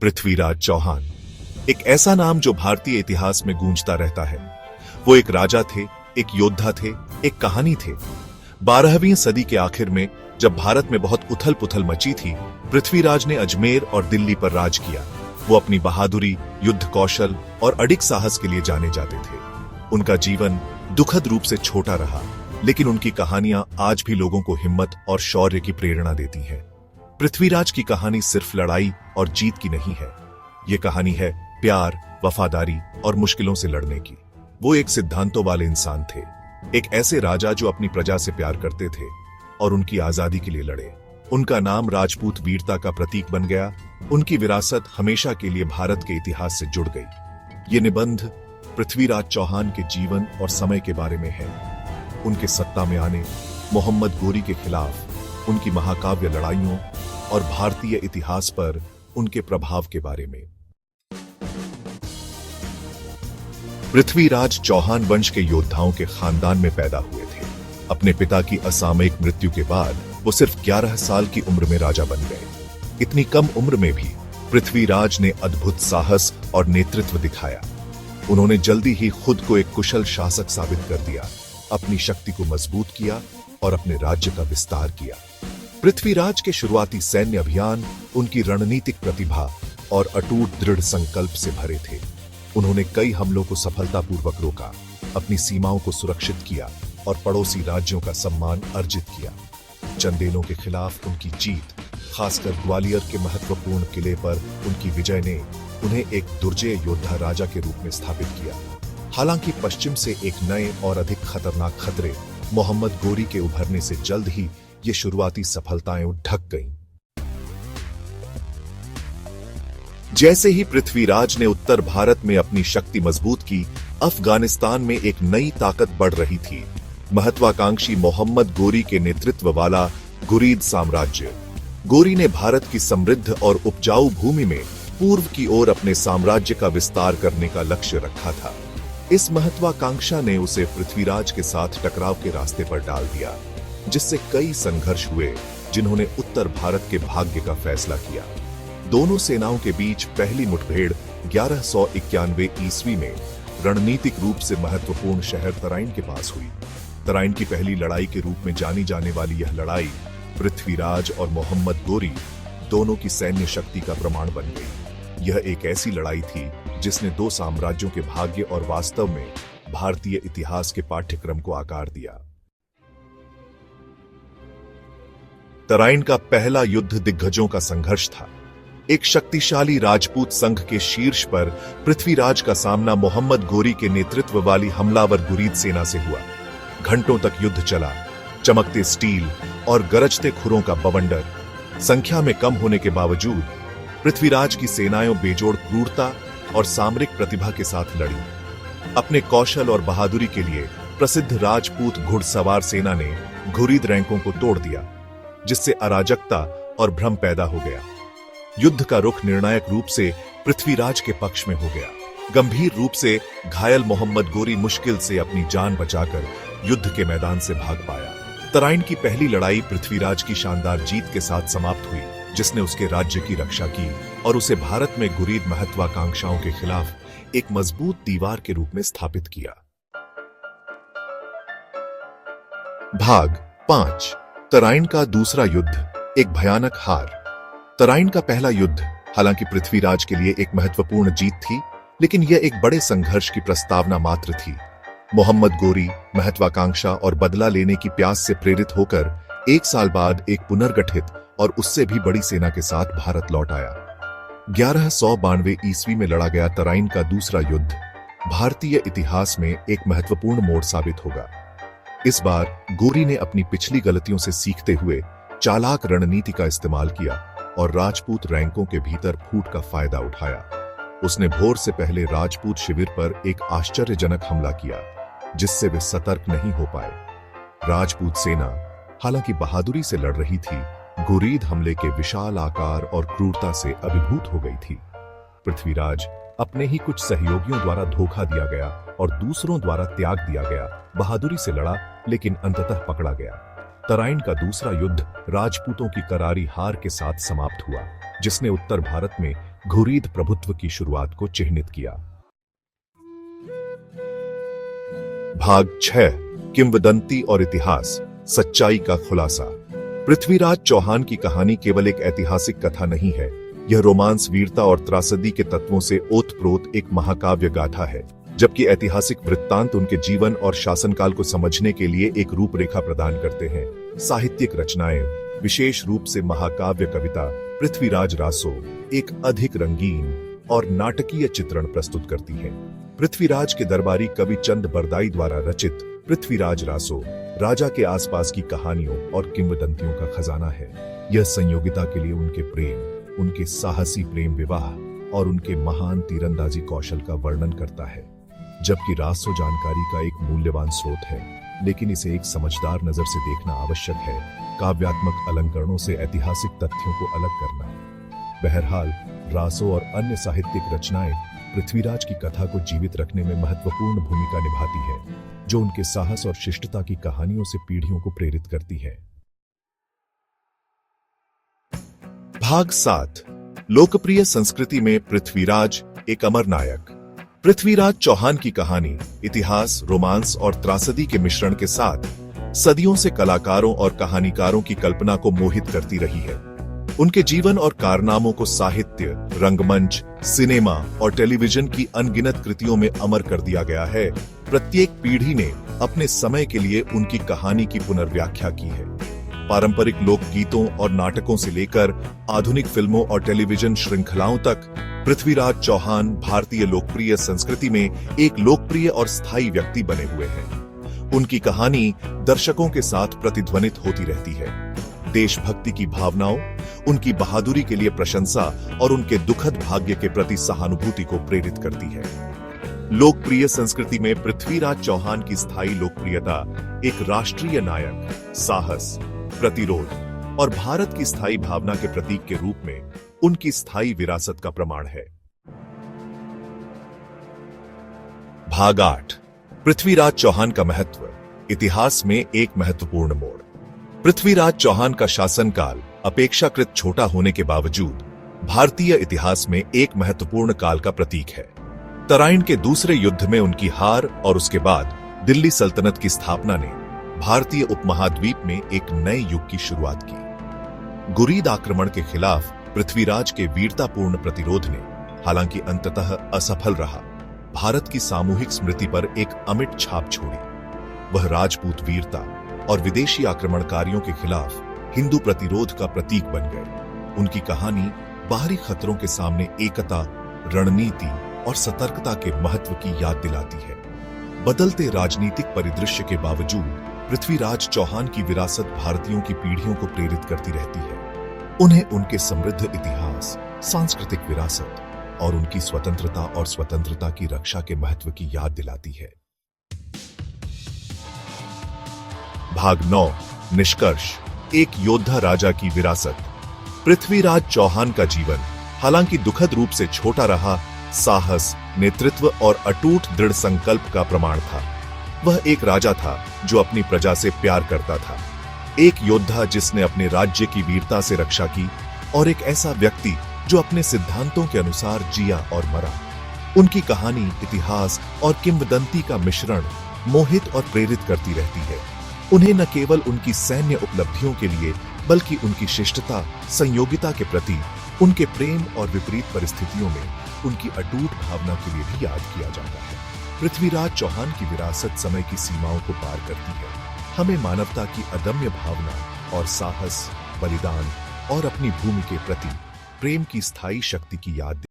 पृथ्वीराज चौहान एक ऐसा नाम जो भारतीय इतिहास में गूंजता रहता है। वो एक राजा थे, एक योद्धा थे, एक कहानी थे। 12वीं सदी के आखिर में जब भारत में बहुत उथल पुथल मची थी, पृथ्वीराज ने अजमेर और दिल्ली पर राज किया। वो अपनी बहादुरी, युद्ध कौशल और अडिग साहस के लिए जाने जाते थे। उनका जीवन दुखद रूप से छोटा रहा, लेकिन उनकी कहानियां आज भी लोगों को हिम्मत और शौर्य की प्रेरणा देती हैं। पृथ्वीराज की कहानी सिर्फ लड़ाई और जीत की नहीं है। ये कहानी है प्यार, वफादारी और मुश्किलों से लड़ने की। वो एक सिद्धांतों वाले इंसान थे, एक ऐसे राजा जो अपनी प्रजा से प्यार करते थे और उनकी आजादी के लिए लड़े। उनका नाम राजपूत वीरता का प्रतीक बन गया। उनकी विरासत हमेशा के लिए भारत के इतिहास से जुड़ गई। ये निबंध पृथ्वीराज चौहान के जीवन और समय के बारे में है, उनके सत्ता में आने, मोहम्मद गोरी के खिलाफ उनकी महाकाव्य लड़ाइयों और भारतीय इतिहास पर उनके प्रभाव के बारे में। पृथ्वीराज चौहान वंश के योद्धाओं के खानदान में पैदा हुए थे। अपने पिता की असामयिक मृत्यु के बाद वो सिर्फ 11 साल की उम्र में राजा बन गए। इतनी कम उम्र में भी पृथ्वीराज ने अद्भुत साहस और नेतृत्व दिखाया। उन्होंने जल्दी ही खुद को एक कुशल शासक साबित कर दिया, अपनी शक्ति को मजबूत किया और अपने राज्य का विस्तार किया। पृथ्वीराज के शुरुआती सैन्य अभियान उनकी रणनीतिक प्रतिभा और अटूट दृढ़ संकल्प से भरे थे। उन्होंने कई हमलों को सफलतापूर्वक रोका, अपनी सीमाओं को सुरक्षित किया और पड़ोसी राज्यों का सम्मान अर्जित किया। चंदेलों के खिलाफ उनकी जीत, खासकर ग्वालियर के महत्वपूर्ण किले पर उनकी विजय ने उन्हें एक दुर्जय योद्धा राजा के रूप में स्थापित किया। हालांकि पश्चिम से एक नए और अधिक खतरनाक खतरे, मोहम्मद गोरी के उभरने से जल्द ही ये शुरुआती सफलताएं ढक गईं। जैसे ही पृथ्वीराज ने उत्तर भारत में अपनी शक्ति मजबूत की, अफगानिस्तान में एक नई ताकत बढ़ रही थी। महत्वाकांक्षी मोहम्मद गोरी के नेतृत्व वाला घुरीद साम्राज्य। गोरी ने भारत की समृद्ध और उपजाऊ भूमि में पूर्व की ओर अपने साम्राज्य का विस्तार करने का लक्ष्य रखा था। इस महत्वाकांक्षा ने उसे पृथ्वीराज के साथ टकराव के रास्ते पर डाल दिया, जिससे कई संघर्ष हुए जिन्होंने उत्तर भारत के भाग्य का फैसला किया। दोनों सेनाओं के बीच पहली मुठभेड़ 1191 ईस्वी में रणनीतिक रूप से महत्वपूर्ण शहर तराइन के पास हुई। तराइन की पहली लड़ाई के रूप में जानी जाने वाली यह लड़ाई पृथ्वीराज और मोहम्मद गोरी दोनों की सैन्य शक्ति का प्रमाण बन गई। यह एक ऐसी लड़ाई थी जिसने दो साम्राज्यों के भाग्य और वास्तव में भारतीय इतिहास के पाठ्यक्रम को आकार दिया। तराइन का पहला युद्ध दिग्गजों का संघर्ष था। एक शक्तिशाली राजपूत संघ के शीर्ष पर पृथ्वीराज का सामना मोहम्मद गोरी के नेतृत्व वाली हमलावर घुरीद सेना से हुआ। घंटों तक युद्ध चला, चमकते स्टील और गरजते खुरों का बवंडर। संख्या में कम होने के बावजूद पृथ्वीराज की सेनाएं बेजोड़ क्रूरता और सामरिक प्रतिभा के साथ लड़ी। अपने कौशल और बहादुरी के लिए प्रसिद्ध राजपूत घुड़सवार सेना ने घुरीद रैंकों को तोड़ दिया, जिससे अराजकता और भ्रम पैदा हो गया। युद्ध का रुख निर्णायक रूप से पृथ्वीराज के पक्ष में हो गया। गंभीर रूप से घायल मोहम्मद गोरी मुश्किल से अपनी जान बचाकर युद्ध के मैदान से भाग पाया। तराइन की पहली लड़ाई पृथ्वीराज की शानदार जीत के साथ समाप्त हुई, जिसने उसके राज्य की रक्षा की और उसे भारत में घुरीद महत्वाकांक्षाओं के खिलाफ एक मजबूत दीवार के रूप में स्थापित किया। भाग 5। तराइन का दूसरा युद्ध, एक भयानक हार। तराइन का पहला युद्ध हालांकि पृथ्वीराज के लिए एक महत्वपूर्ण जीत थी, लेकिन यह एक बड़े संघर्ष की प्रस्तावना मात्र थी। मोहम्मद गोरी महत्वाकांक्षा और बदला लेने की प्यास से प्रेरित होकर 1 साल बाद एक पुनर्गठित और उससे भी बड़ी सेना के साथ भारत लौट आया। 1192 ईस्वी में लड़ा गया तराइन का दूसरा युद्ध भारतीय इतिहास में एक महत्वपूर्ण मोड़ साबित होगा। इस बार गोरी ने अपनी पिछली गलतियों से सीखते हुए चालाक रणनीति का इस्तेमाल किया और राजपूत रैंकों के भीतर फूट का फायदा उठाया। उसने भोर से पहले राजपूत शिविर पर एक आश्चर्यजनक हमला किया, जिससे वे सतर्क नहीं हो पाए। राजपूत सेना हालांकि बहादुरी से लड़ रही थी, घुरीद हमले के विशाल आकार और क्रूरता से अभिभूत हो गई थी। पृथ्वीराज अपने ही कुछ सहयोगियों द्वारा धोखा दिया गया और दूसरों द्वारा त्याग दिया गया बहादुरी से लड़ा, लेकिन अंततः पकड़ा गया। तराइन का दूसरा युद्ध राजपूतों की करारी हार के साथ समाप्त हुआ, जिसने उत्तर भारत में घुरीद प्रभुत्व की शुरुआत को चिह्नित किया। भाग 6 किंवदंती और इतिहास, सच्चाई का खुलासा। पृथ्वीराज चौहान की कहानी केवल एक ऐतिहासिक कथा नहीं है, यह रोमांस, वीरता और त्रासदी के तत्वों से ओतप्रोत एक महाकाव्य गाथा है। जबकि ऐतिहासिक वृत्तांत उनके जीवन और शासनकाल को समझने के लिए एक रूपरेखा प्रदान करते हैं, साहित्यिक रचनाएं, विशेष रूप से महाकाव्य कविता पृथ्वीराज रासो, एक अधिक रंगीन और नाटकीय चित्रण प्रस्तुत करती है। पृथ्वीराज के दरबारी कवि चंद बरदाई द्वारा रचित पृथ्वीराज रासो राजा के आसपास की कहानियों और किंवदंतियों का खजाना है। यह संयोगिता के लिए उनके प्रेम, उनके साहसी प्रेम विवाह और उनके महान तीरंदाजी कौशल का वर्णन करता है। जबकि रासो जानकारी का एक मूल्यवान स्रोत है, लेकिन इसे एक समझदार नजर से देखना आवश्यक है, काव्यात्मक अलंकरणों से ऐतिहासिक तथ्यों को अलग करना। बहरहाल, रासो और अन्य साहित्यिक रचनाएं पृथ्वीराज की कथा को जीवित रखने में महत्वपूर्ण भूमिका निभाती है, जो उनके साहस और शिष्टता की कहानियों से पीढ़ियों को प्रेरित करती है। भाग 7 लोकप्रिय संस्कृति में पृथ्वीराज एक अमर नायक। पृथ्वीराज चौहान की कहानी इतिहास, रोमांस और त्रासदी के मिश्रण के साथ सदियों से कलाकारों और कहानीकारों की कल्पना को मोहित करती रही है। उनके जीवन और कारनामों को साहित्य, रंगमंच, सिनेमा और टेलीविजन की अनगिनत कृतियों में अमर कर दिया गया है। प्रत्येक पीढ़ी ने अपने समय के लिए उनकी कहानी की पुनर्व्याख्या की है। पारंपरिक लोकगीतों और नाटकों से लेकर आधुनिक फिल्मों और टेलीविजन श्रृंखलाओं तक पृथ्वीराज चौहान भारतीय लोकप्रिय संस्कृति में एक लोकप्रिय और स्थायी व्यक्ति बने हुए हैं। उनकी कहानी दर्शकों के साथ प्रतिध्वनित होती रहती है। देशभक्ति की भावनाओं, उनकी बहादुरी के लिए प्रशंसा और उनके दुखद भाग्य के प्रति सहानुभूति को प्रेरित करती है। लोकप्रिय संस्कृति में पृथ्वीराज चौहान की स्थायी लोकप्रियता एक राष्ट्रीय नायक, साहस, प्रतिरोध और भारत की स्थायी भावना के प्रतीक के रूप में उनकी स्थायी विरासत का प्रमाण है। भाग 8 पृथ्वीराज चौहान का महत्व, इतिहास में एक महत्वपूर्ण मोड़। पृथ्वीराज चौहान का शासनकाल अपेक्षाकृत छोटा होने के बावजूद भारतीय इतिहास में एक महत्वपूर्ण काल का प्रतीक है। तराइन के दूसरे युद्ध में उनकी हार और उसके बाद दिल्ली सल्तनत की स्थापना ने भारतीय उपमहाद्वीप में एक नए युग की शुरुआत की। घुरीद आक्रमण के खिलाफ पृथ्वीराज के वीरतापूर्ण प्रतिरोध ने, हालांकि अंततः असफल रहा, भारत की सामूहिक स्मृति पर एक अमिट छाप छोड़ी। वह राजपूत वीरता और विदेशी आक्रमणकारियों के खिलाफ हिंदू प्रतिरोध का प्रतीक बन गए। उनकी कहानी बाहरी खतरों के सामने एकता, रणनीति और सतर्कता के महत्व की याद दिलाती है। बदलते राजनीतिक परिदृश्य के बावजूद पृथ्वीराज चौहान की विरासत भारतीयों की पीढ़ियों को प्रेरित करती रहती है। उन्हें उनके समृद्ध इतिहास, सांस्कृतिक विरासत और उनकी स्वतंत्रता और स्वतंत्रता की रक्षा के महत्व की याद दिलाती है। भाग 9 निष्कर्ष, एक योद्धा राजा की विरासत। पृथ्वीराज चौहान का जीवन, हालांकि दुखद रूप से छोटा रहा, साहस, नेतृत्व और अटूट दृढ़ संकल्प का प्रमाण था। वह एक राजा था जो अपनी प्रजा से प्यार करता था, एक योद्धा जिसने अपने राज्य की वीरता से रक्षा की, और एक ऐसा व्यक्ति जो अपने सिद्धांतों के अनुसार जिया और मरा। उनकी कहानी इतिहास और किंवदंती का मिश्रण मोहित और प्रेरित करती रहती है। उन्हें न केवल उनकी सैन्य उपलब्धियों के लिए, बल्कि उनकी शिष्टता, संयोगिता के प्रति, उनके प्रेम और विपरीत परिस्थितियों में उनकी अटूट भावना के लिए भी याद किया जाता है। पृथ्वीराज चौहान की विरासत समय की सीमाओं को पार करती है, हमें मानवता की अदम्य भावना और साहस, बलिदान और अपनी भूमि के प्रति प्रेम की स्थायी शक्ति की याद